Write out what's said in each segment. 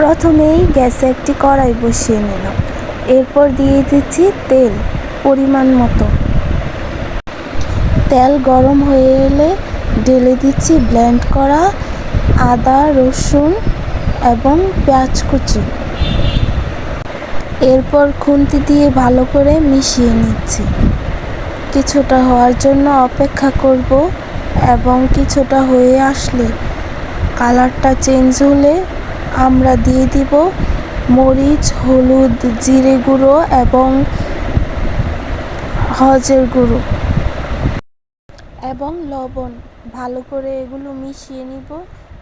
প্রথমেই গ্যাসে একটি কড়াই বসিয়ে নিলাম। এরপর দিয়ে দিচ্ছি তেল পরিমাণ মতো। তেল গরম হয়ে এলে ঢেলে দিচ্ছি ব্লেন্ড করা আদা, রসুন এবং পেঁয়াজ কুচি। এরপর খুন্তি দিয়ে ভালো করে মিশিয়ে নিচ্ছি। কিছুটা হওয়ার জন্য অপেক্ষা করব এবং কিছুটা হয়ে আসলে কালারটা চেঞ্জ হলে আমরা দিয়ে দিব মরিচ, হলুদ, জিরে গুঁড়ো এবং হলুদের গুঁড়ো এবং লবণ। ভালো করে এগুলো মিশিয়ে নিব।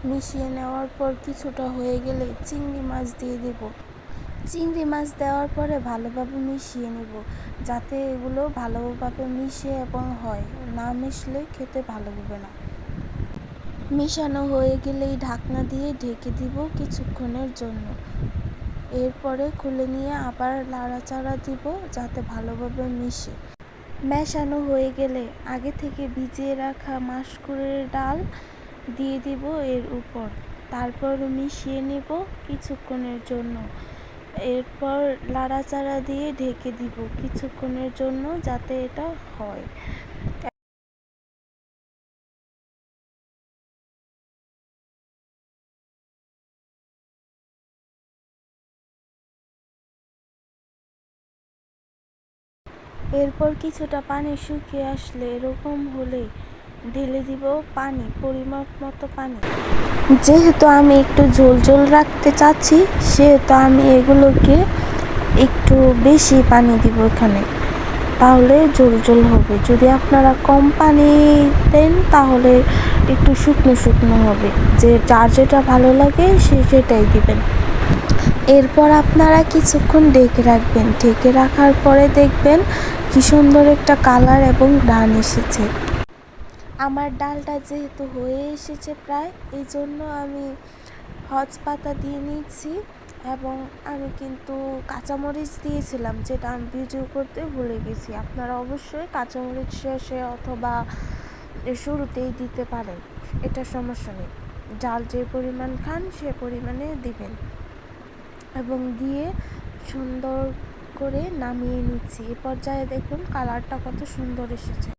মিশিয়ে নেওয়ার পর কিছুটা হয়ে গেলে চিংড়ি মাছ দিয়ে দেব। চিংড়ি মাছ দেওয়ার পরে ভালোভাবে মিশিয়ে নিব, যাতে এগুলো ভালোভাবে মিশে এবং হয়, না মিশলে খেতে ভালো হবে না। মিশানো হয়ে গেলেই ঢাকনা দিয়ে ঢেকে দিব কিছুক্ষণের জন্য। এরপরে খুলে নিয়ে আবার নাড়াচাড়া দিব যাতে ভালোভাবে মিশে। মেশানো হয়ে গেলে আগে থেকে ভিজিয়ে রাখা মাসকলাইয়ের ডাল দিয়ে দিব এর উপর। তারপর মিশিয়ে নিব কিছুক্ষণের জন্য। এরপর নাড়াচাড়া দিয়ে ঢেকে দিব কিছুক্ষণের জন্য যাতে এটা হয়। এরপর কিছুটা পানি শুকিয়ে আসলে এরকম হলে ঢেলে দিব পানি, পরিমাপ মতো পানি। যেহেতু আমি একটু ঝোল ঝোল রাখতে চাচ্ছি, সেহেতু আমি এগুলোকে একটু বেশি পানি দিব এখানে, তাহলে ঝোল ঝোল হবে। যদি আপনারা কম পানি দেন তাহলে একটু শুকনো শুকনো হবে। যার যেটা ভালো লাগে সে সেটাই দিবেন। এরপর আপনারা কিছুক্ষণ ঢেকে রাখবেন। ঢেকে রাখার পরে দেখবেন কি সুন্দর একটা কালার এবং ঘ্রাণ এসেছে। আমার ডালটা যেহেতু হয়ে এসেছে প্রায়, এই জন্য আমি হজ পাতা দিয়ে নিচ্ছি এবং আমি কিন্তু কাঁচামরিচ দিয়েছিলাম, যেটা আমি ভিডিও করতে ভুলে গেছি। আপনারা অবশ্যই কাঁচামরিচ শেষে অথবা শুরুতেই দিতে পারেন, এটা সমস্যা নেই। ডাল যে পরিমাণ খান সে পরিমাণে দিবেন এবং দিয়ে সুন্দর করে নামিয়ে নিচ্ছি। এ পর্যায়ে দেখুন কালারটা কত সুন্দর এসেছে।